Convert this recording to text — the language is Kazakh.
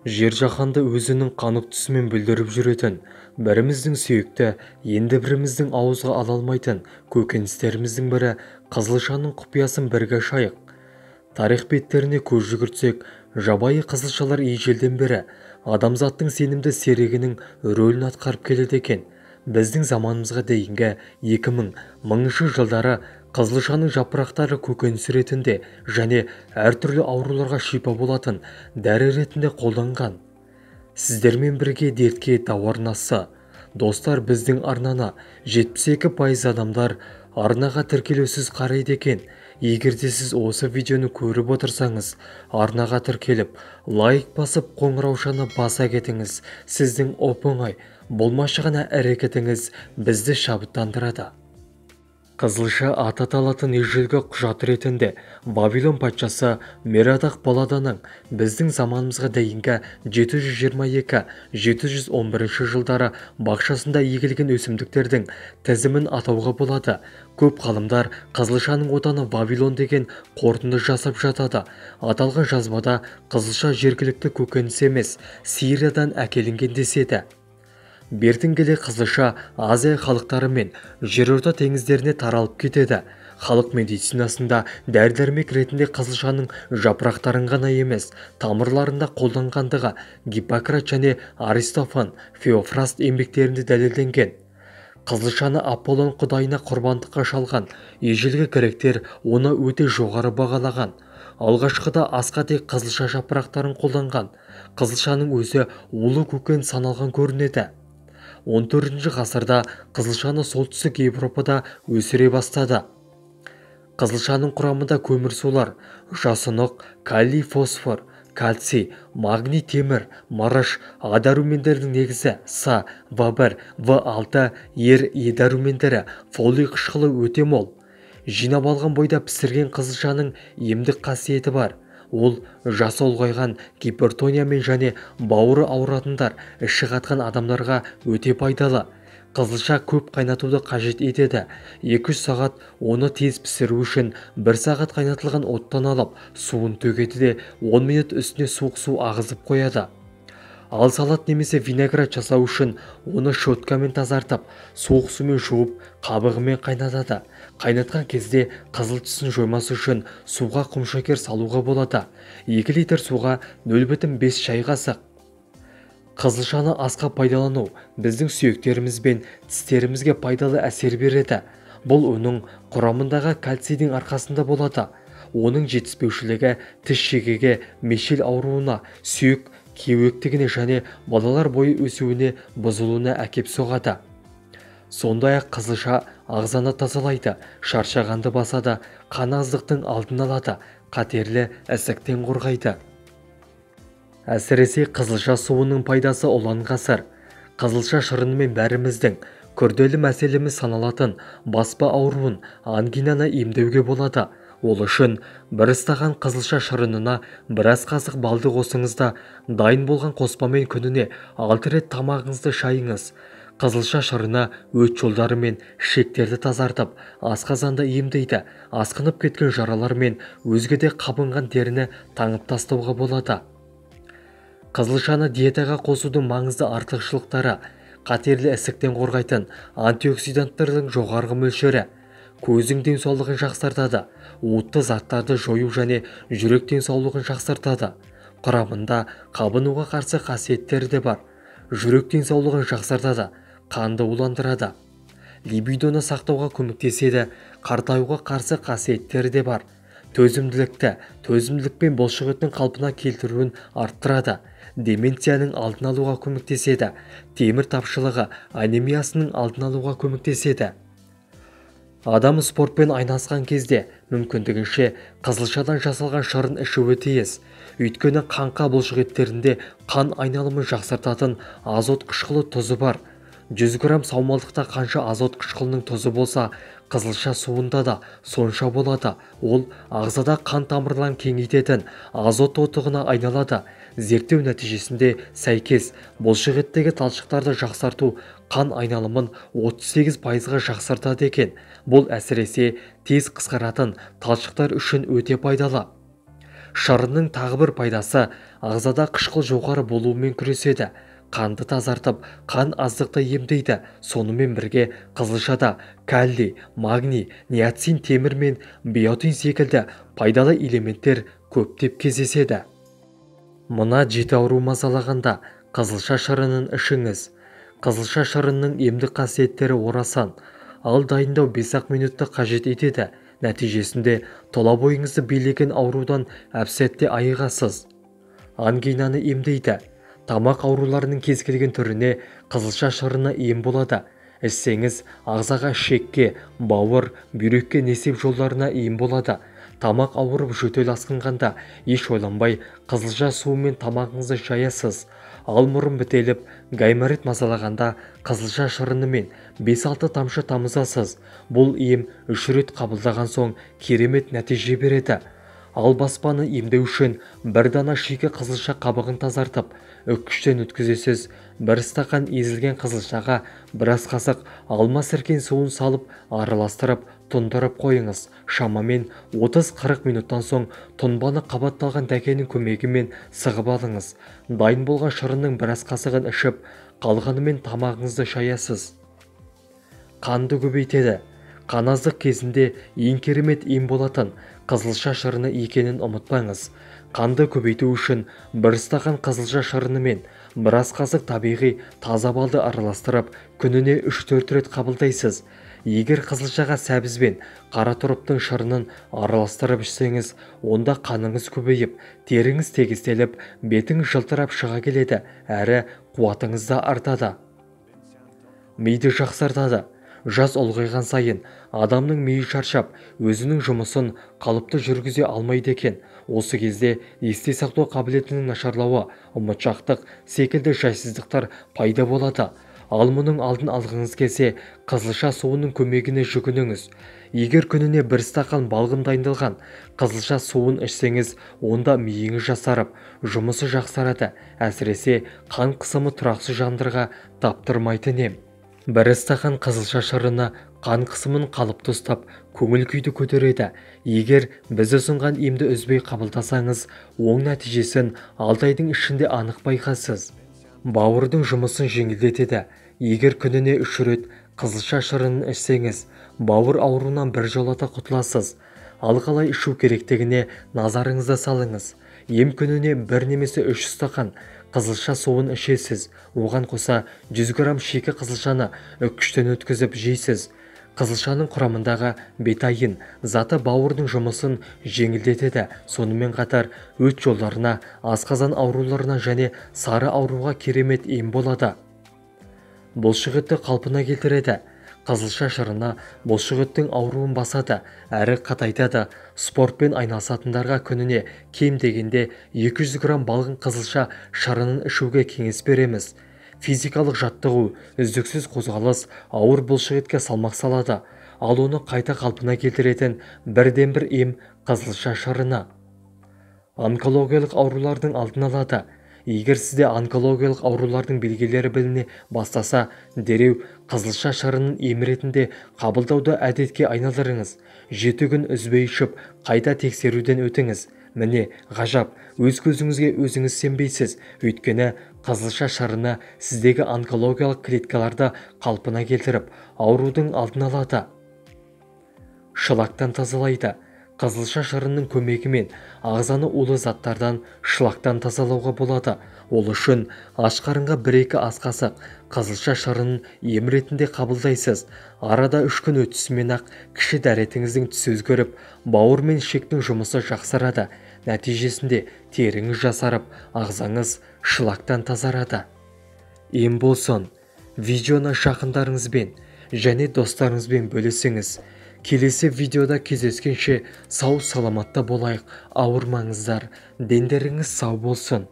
Жер жаһанды өзінің қанық түсімен бүлдіріп жүретін, біріміздің сүйікті, енді біріміздің ауызға ала алмайтын көкөністеріміздің бірі қызылшаның құпиясын бірге ашайық. Тарих беттеріне көз жүгіртсек, жабайы қызылшалар ежелден бері адамзаттың сенімді серігінің рөлін атқарып келеді екен. Біздің заманымызға дейінгі 2000-1000 жылдары қызылшаның жапырақтары көкөніс ретінде және әртүрлі ауруларға шипа болатын дәрі ретінде қолданған. Сіздермен бірге дертке дауа арнасы. Достар, біздің арнаны 72% адамдар арнаға тіркелусіз қарайды екен. Егерде сіз осы видеоны көріп отырсаңыз, арнаға тіркеліп, лайк басып, қоңыраушаны баса кетіңіз. Сіздің оп-оңай, болмашы ғана әрекетіңіз бізді шабыттандырады. Қызылша аты аталатын ежелгі құжат ретінде Вавилон патшасы Мерадах Баладаның біздің заманымызға дейінгі 722-711 жылдары бақшасында егілген өсімдіктердің тізімін атауға болады. Көп ғалымдар қызылшаның отаны Вавилон деген қорытынды жасап жатады. Аталған жазбада қызылша жергілікті көкөніс емес, Сириядан әкелінген деседі. Бертін келе қызылша Азия халықтары мен жерорта теңіздеріне таралып кетеді. Халық медицинасында дәрі-дәрмек ретінде қызылшаның жапырақтарын ғана емес, тамырларында қолданғандығы Гиппократ және Аристофан, Феофраст еңбектерінде дәлелденген. Қызылшаны Аполлон құдайына құрбандыққа шалған ежелгі гректер оны өте жоғары бағалаған. Алғашқыда асқа тек қызылша жапырақтарын қолданған. Қызылшаның өзі улы көкөніс саналған көрінеді. 14 ғасырда қызылшаны солтүстік Европада өсіре бастады. Қызылшаның құрамында көмірсулар, жасұнық, калий, фосфор, кальций, магний, темір, мырыш, А дәрумендердің негізі С, В1, В6, Е дәрумендері, фолий қышқылы өте мол. Жинап алған бойда пісірген қызылшаның емдік қасиеті бар. Ол жасы ұлғайған, гипертониямен және бауыры ауыратындар, іші қатқан адамдарға өте пайдалы. Қызылша көп қайнатуды қажет етеді. 2-3 сағат оны тез пісіру үшін 1 сағат қайнатылған оттан алып, суын төгеді де 10 минут үстіне суық су ағызып қояды. Ал салат немесе винегрет жасау үшін оны щеткамен тазартып, суық сумен жуып, қабығымен қайнатады. Қайнатқан кезде қызыл түсін жоймасы үшін суға құмшекер салуға болады. 2 литр суға 0,5 шай қасық. Қызылшаны асқа пайдалану біздің сүйектеріміз бен тістерімізге пайдалы әсер береді. Бұл оның құрамындағы кальцийдің арқасында болады. Оның жетіспеушілігі тіс шегеге, мешел ауруына, сүйек кеуектігіне және балалар бойы өсуіне бұзылуына әкеп соғады. Сондай-ақ қызылша ағзаны тазалайды, шаршағанды басады, қан аздықтың алдын алады, қатерлі ісіктен қорғайды. Әсіресе қызылша суының пайдасы ұлан ғасыр. Қызылша шырынымен бәріміздің күрделі мәселеміз саналатын баспа ауруын, ангинаны емдеуге болады. Ол үшін бір стақан қызылша шырынына біраз қасық балды қосыңыз да, дайын болған қоспамен күніне 6 рет тамағыңызды шайыңыз. Қызылша шырыны өт жолдары мен ішектерді тазартып, асқазанды емдейді. Асқынып кеткен жаралар мен өзге де қабынған теріні таңып тастауға болады. Қызылшаны диетаға қосудың маңызды артықшылықтары: қатерлі ісіктен қорғайтын антиоксиданттардың жоғарғы мөлшері, көздің денсаулығын жақсартады, уытты заттарды жою және жүрек денсаулығын жақсартады. Құрамында қабынуға қарсы қасиеттері де бар. Жүрек денсаулығын жақсартады, қанды уландырады. Либидоны сақтауға көмектеседі, қартаюға қарсы қасиеттері де бар. Төзімділікпен бұлшық еттің қалпына келтіруін арттырады. Деменцияның алдын алуға көмектеседі. Темір тапшылығы, анемиясының алдын алуға көмектеседі. Адам спортпен айналысқан кезде мүмкіндігінше қызылшадан жасалған шырын ішуі тиіс. Өйткені қаңқа бұлшық еттерінде қан айналымын жақсартатын азот қышқылы тұзы бар. 100 грамм саумалдықта қанша азот қышқылының тұзы болса, қызылша суында да сонша болады. Ол ағзада қан тамырларын кеңейтетін азот тотығына айналады. зерттеу нәтижесінде сәйкес бұлшықеттегі талшықтарды жақсарту қан айналымын 38%-ға жақсартады екен. Бұл әсіресе тез қысқаратын талшықтар үшін өте пайдалы. Шырынның тағы бір пайдасы ағзада қышқыл жоғары болуымен күреседі. Қанды тазартып, қан аздықты емдейді. Сонымен бірге қызылшада калий, магний, ниацин, темір мен биотин секілді пайдалы элементтер көптеп кездеседі. Мына жіті ауру мазалағанда қызылша шырынын ішіңіз. Қызылша шырынның емдік қасиеттері орасан, ал дайындау 5-ақ минутты қажет етеді. Нәтижесінде тұла бойыңызды билеген аурудан әп-сәтте айығасыз. Ангинаны емдейді. Тамақ ауруларының кез келген түріне қызылша шырыны ем болады. Ішсеңіз ағзаға шекке, бауыр, бүйрекке несеп жолдарына ем болады. Тамақ ауырып жөтел асқынғанда еш ойланбай қызылша суымен тамағыңызды шаясыз. Ал мұрын бітеліп, гайморит мазалағанда қызылша шырынымен 5-6 тамшы тамызасыз. Бұл ем 3 рет қабылдаған соң керемет нәтиже береді. Ал баспаны емдеу үшін бір дана шикі қызылша қабығын тазартып, үккіштен өткізесіз. Бір стақан езілген қызылшаға біраз қасық алма сіркен суын салып, араластырып, тұндырып қойыңыз. Шамамен 30-40 минуттан соң тұнбаны қабатталған дәкенің көмегімен сығып алыңыз. Дайын болған шырынның біраз қасығын ішіп, қалғанымен тамағыңызды шаясыз. Қанды көбейтеді. Қан аздық кезінде ең керемет ем болатын қызылша шырыны екенін ұмытпаңыз. Қанды көбейту үшін бір стақан қызылша шырыны мен біраз қасық табиғи таза балды араластырып, күніне 3-4 рет қабылдайсыз. Егер қызылшаға сәбіз бен қара тұрыптың шырынын араластырып ішсеңіз, онда қаныңыз көбейіп, теріңіз тегістеліп, бетіңіз жылтырап шыға келеді, әрі қуатыңыз да артады. Миды жақсартады. Жас ұлғайған сайын адамның миы шаршап, өзінің жұмысын қалыпты жүргізе алмайды екен. Осы кезде есте сақтау қабілетінің нашарлауы, ұмытшақтық секілді жайсыздықтар пайда болады. Ал мұның алдын алғыңыз келсе, қызылша суының көмегіне жүгініңіз. Егер күніне бір стақан балғын дайындалған қызылша суын ішсеңіз, онда миыңыз жасарып, жұмысы жақсарады. Әсіресе қан қысымы тұрақсыз жандарға таптырмайтын ем. Бір стақан қызылша шырыны қан қысымын қалыпты ұстап, көңіл күйді көтереді. Егер біз ұсынған емді үзбей қабылдасаңыз, оң нәтижесін 6 айдың ішінде анық байқайсыз. Бауырдың жұмысын жеңілдетеді. Егер күніне 3 рет қызылша шырынын ішсеңіз, бауыр ауруынан біржолата құтыласыз. Ал қалай ішу керектігіне назарыңызды салыңыз. Ем күніне 1 немесе 3 стақан қызылша суын ішесіз. Оған қоса 100 грамм шикі қызылшаны үккіштен өткізіп жейсіз. Қызылшаның құрамындағы бетаин заты бауырдың жұмысын жеңілдетеді. Сонымен қатар өт жолдарына, асқазан ауруларына және сары ауруға керемет ем болады. Бұлшықетті қалпына келтіреді. Қызылша шырыны бұлшықеттің ауруын басады, әрі қатайтады. Спортпен айналысатындарға күніне кем дегенде 200 грамм балғын қызылша шырынын ішуге кеңес береміз. Физикалық жаттығу, үздіксіз қозғалыс ауыр бұлшықетке салмақ салады. Ал оны қайта қалпына келтіретін бірден-бір ем қызылша шырыны. Онкологиялық аурулардың алдын алады. Егер сізде онкологиялық аурулардың белгілері біліне бастаса, дереу қызылша шырынын ем ретінде қабылдауды әдетке айналдырыңыз. 7 күн үзбей ішіп, қайта тексеруден өтіңіз. Міне, ғажап, өз көзіңізге өзіңіз сенбейсіз. Өйткені қызылша шырыны сіздегі онкологиялық клеткаларды қалпына келтіріп, аурудың алдын алады. Шылақтан тазалайды. Қызылша шырынның көмегімен ағзаны улы заттардан, шлактан тазалауға болады. Ол үшін аш қарынға 1-2 ас қасық қызылша шырынын ем ретінде қабылдайсыз. Арада 3 күн өтісімен-ақ кіші дәретіңіздің түсі өзгеріп, бауыр мен ішектің жұмысы жақсарады. Нәтижесінде теріңіз жасарып, ағзаңыз шлактан тазарады. Ем болсын. Видеоны жақындарыңызбен және достарыңызбен бөлісіңіз. Келесі видеода кездескенше сау саламатта болайық. Ауырмаңыздар, дендеріңіз сау болсын.